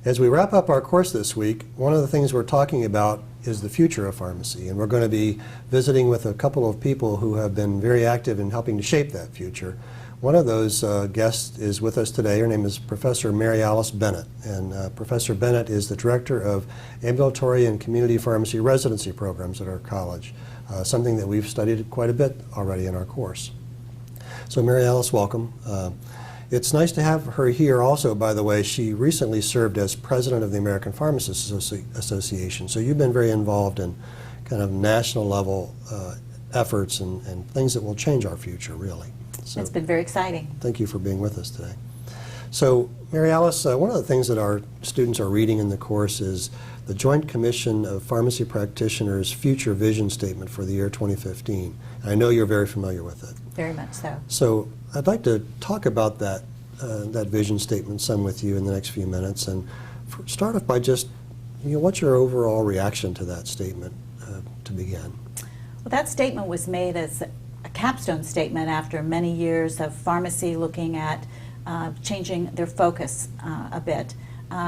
As we wrap up our course this week, one of the things we're talking about is the future of pharmacy, and we're going to be visiting with a couple of people who have been very active in helping to shape that future. One of those guests is with us today. Her name is Professor Marialice Bennett, and Professor Bennett is the Director of Ambulatory and Community Pharmacy Residency Programs at our college, something that we've studied quite a bit already in our course. So Marialice, welcome. It's nice to have her here also, by the way. She recently served as president of the American Pharmacists Association, so you've been very involved in kind of national level efforts and things that will change our future, really. So it's been very exciting. Thank you for being with us today. So Marialice, one of the things that our students are reading in the course is the Joint Commission of Pharmacy Practitioners' Future Vision Statement for the year 2015. I know you're very familiar with it. Very much so. So I'd like to talk about that vision statement some with you in the next few minutes, and start off by just, what's your overall reaction to that statement to begin? Well, that statement was made as a capstone statement after many years of pharmacy looking at changing their focus a bit.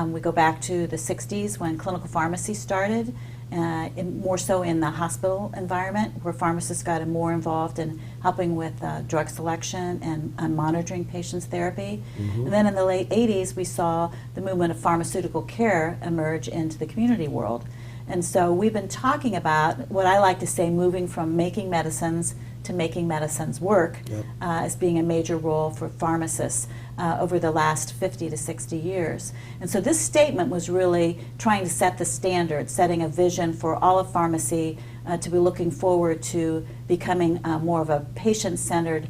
We go back to the 60s when clinical pharmacy started, more so in the hospital environment, where pharmacists got more involved in helping with drug selection and monitoring patients' therapy. And then in the late 80s, we saw the movement of pharmaceutical care emerge into the community world. And so we've been talking about what I like to say, moving from making medicines to making medicines work, as being a major role for pharmacists over the last 50 to 60 years. And so this statement was really trying to set the standard, setting a vision for all of pharmacy to be looking forward to becoming more of a patient-centered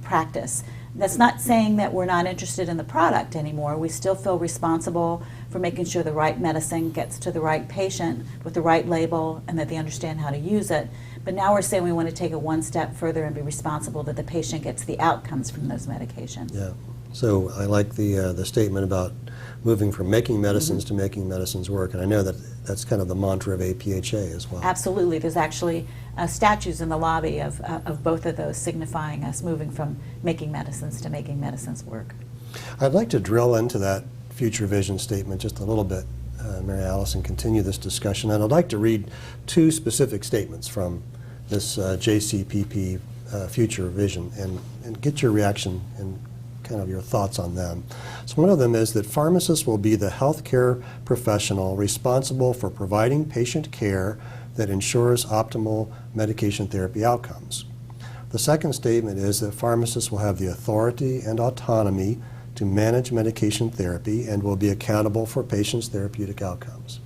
practice. That's not saying that we're not interested in the product anymore. We still feel responsible for making sure the right medicine gets to the right patient with the right label and that they understand how to use it. But now we're saying we want to take it one step further and be responsible that the patient gets the outcomes from those medications. Yeah. So I like the statement about moving from making medicines to making medicines work, and I know that that's kind of the mantra of APHA as well. Absolutely. There's actually statues in the lobby of both of those signifying us moving from making medicines to making medicines work. I'd like to drill into that future vision statement just a little bit, Marialice, and continue this discussion. And I'd like to read two specific statements from this JCPP future vision and get your reaction and kind of your thoughts on them. So one of them is that pharmacists will be the healthcare professional responsible for providing patient care that ensures optimal medication therapy outcomes. The second statement is that pharmacists will have the authority and autonomy to manage medication therapy and will be accountable for patients' therapeutic outcomes.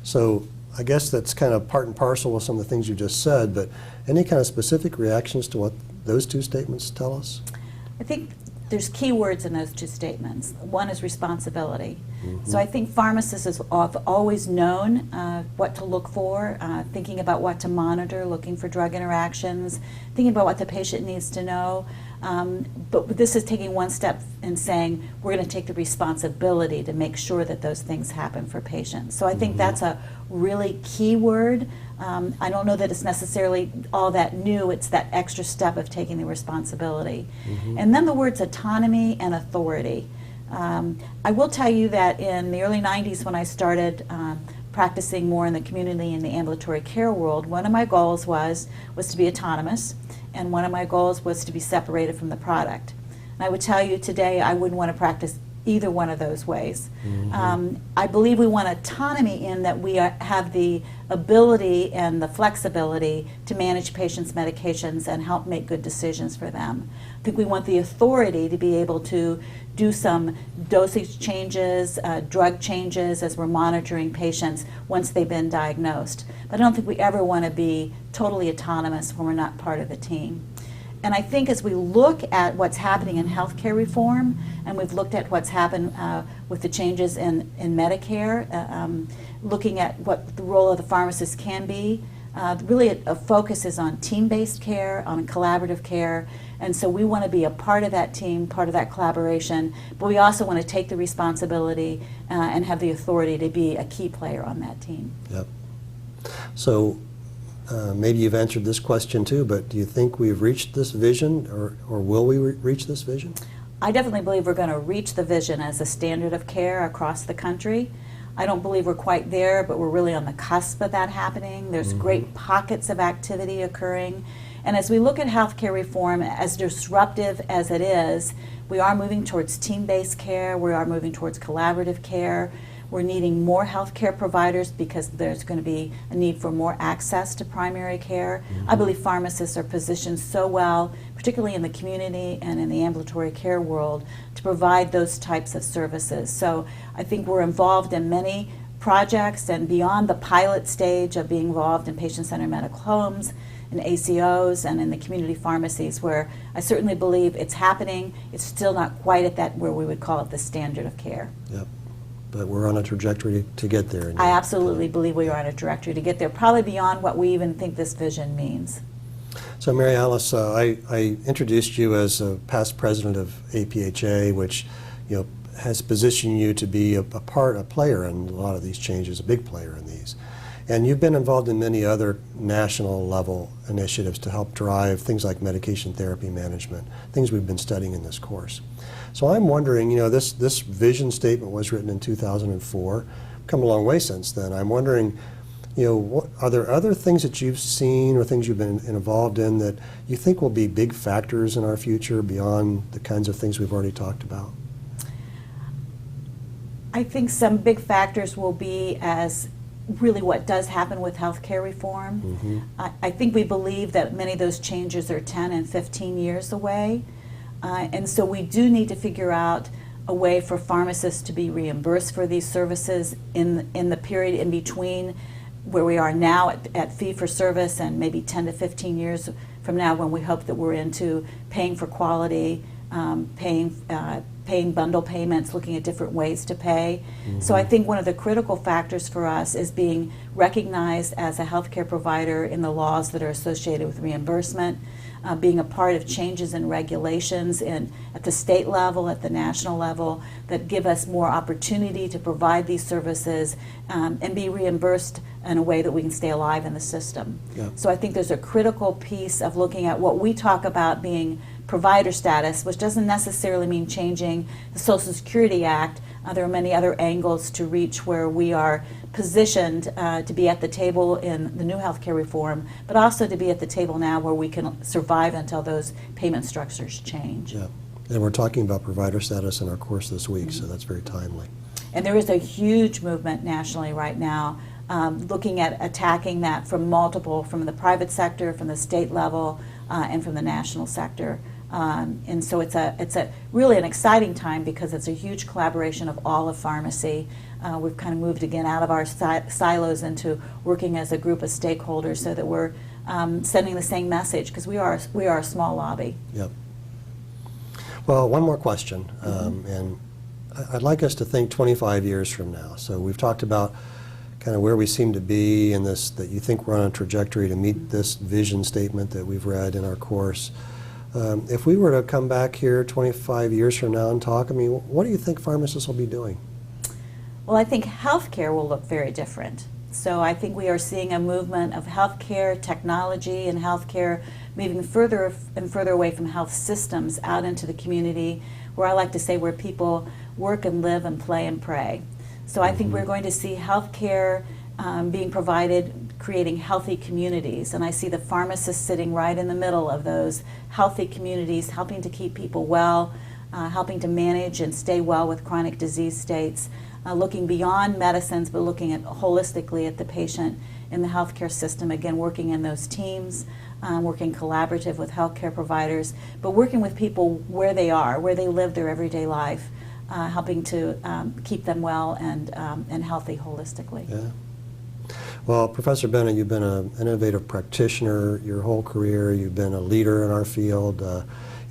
So I guess that's kind of part and parcel with some of the things you just said, but any kind of specific reactions to what those two statements tell us? I think there's key words in those two statements. One is responsibility. So I think pharmacists have always known what to look for, thinking about what to monitor, looking for drug interactions, thinking about what the patient needs to know. But this is taking one step and saying we're going to take the responsibility to make sure that those things happen for patients. So I think that's a really key word. I don't know that it's necessarily all that new. It's that extra step of taking the responsibility. And then the words autonomy and authority. I will tell you that in the early 90s when I started practicing more in the community in the ambulatory care world, one of my goals was to be autonomous, and one of my goals was to be separated from the product. And I would tell you today I wouldn't want to practice either one of those ways. I believe we want autonomy in that we have the ability and the flexibility to manage patients' medications and help make good decisions for them. I think we want the authority to be able to do some dosage changes, drug changes as we're monitoring patients once they've been diagnosed. But I don't think we ever want to be totally autonomous when we're not part of the team. And I think as we look at what's happening in healthcare reform, and we've looked at what's happened with the changes in Medicare, looking at what the role of the pharmacist can be, really a focus is on team-based care, on collaborative care, and so we want to be a part of that team, part of that collaboration, but we also want to take the responsibility and have the authority to be a key player on that team. Yep. So maybe you've answered this question too, but do you think we've reached this vision, or will we reach this vision? I definitely believe we're going to reach the vision as a standard of care across the country. I don't believe we're quite there, but we're really on the cusp of that happening. There's great pockets of activity occurring. And as we look at healthcare reform, as disruptive as it is, we are moving towards team-based care. We are moving towards collaborative care. We're needing more healthcare providers because there's going to be a need for more access to primary care. I believe pharmacists are positioned so well, particularly in the community and in the ambulatory care world, to provide those types of services. So I think we're involved in many projects, and beyond the pilot stage of being involved in patient-centered medical homes, in ACOs, and in the community pharmacies, where I certainly believe it's happening. It's still not quite at that where we would call it the standard of care. Yep. But we're on a trajectory to get there. I absolutely believe we are on a trajectory to get there, probably beyond what we even think this vision means. So Marialice, I introduced you as a past president of APHA, which has positioned you to be a player in a lot of these changes, a big player in these. And you've been involved in many other national level initiatives to help drive things like medication therapy management, things we've been studying in this course. So I'm wondering, this vision statement was written in 2004, come a long way since then. I'm wondering, are there other things that you've seen or things you've been involved in that you think will be big factors in our future beyond the kinds of things we've already talked about? I think some big factors will be as really what does happen with healthcare reform. I think we believe that many of those changes are 10 and 15 years away. And so we do need to figure out a way for pharmacists to be reimbursed for these services in the period in between where we are now at fee-for-service and maybe 10 to 15 years from now, when we hope that we're into paying for quality, paying bundle payments, looking at different ways to pay. So I think one of the critical factors for us is being recognized as a healthcare provider in the laws that are associated with reimbursement, being a part of changes in regulations at the state level, at the national level, that give us more opportunity to provide these services and be reimbursed in a way that we can stay alive in the system. Yeah. So I think there's a critical piece of looking at what we talk about being provider status, which doesn't necessarily mean changing the Social Security Act. There are many other angles to reach where we are positioned to be at the table in the new healthcare reform, but also to be at the table now where we can survive until those payment structures change. Yeah, and we're talking about provider status in our course this week, so that's very timely. And there is a huge movement nationally right now looking at attacking that from the private sector, from the state level, and from the national sector. And so it's a really an exciting time because it's a huge collaboration of all of pharmacy. We've kind of moved again out of our silos into working as a group of stakeholders so that we're sending the same message, because we are a small lobby. Yep. Well, one more question, and I'd like us to think 25 years from now. So we've talked about kind of where we seem to be in this, that you think we're on a trajectory to meet this vision statement that we've read in our course. If we were to come back here 25 years from now and talk, what do you think pharmacists will be doing? Well, I think healthcare will look very different. So I think we are seeing a movement of healthcare technology and healthcare moving further and further away from health systems out into the community, where I like to say where people work and live and play and pray. So I think we're going to see healthcare being provided, creating healthy communities. And I see the pharmacists sitting right in the middle of those healthy communities, helping to keep people well, helping to manage and stay well with chronic disease states, looking beyond medicines, but looking at holistically at the patient in the healthcare system, again, working in those teams, working collaborative with healthcare providers, but working with people where they are, where they live their everyday life, helping to keep them well and healthy holistically. Yeah. Well, Professor Bennett, you've been an innovative practitioner your whole career. You've been a leader in our field.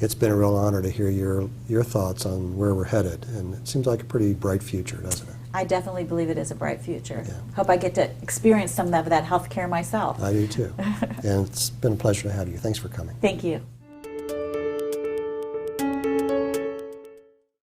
It's been a real honor to hear your thoughts on where we're headed, and it seems like a pretty bright future, doesn't it? I definitely believe it is a bright future. Yeah. Hope I get to experience some of that healthcare myself. I do too. And it's been a pleasure to have you. Thanks for coming. Thank you.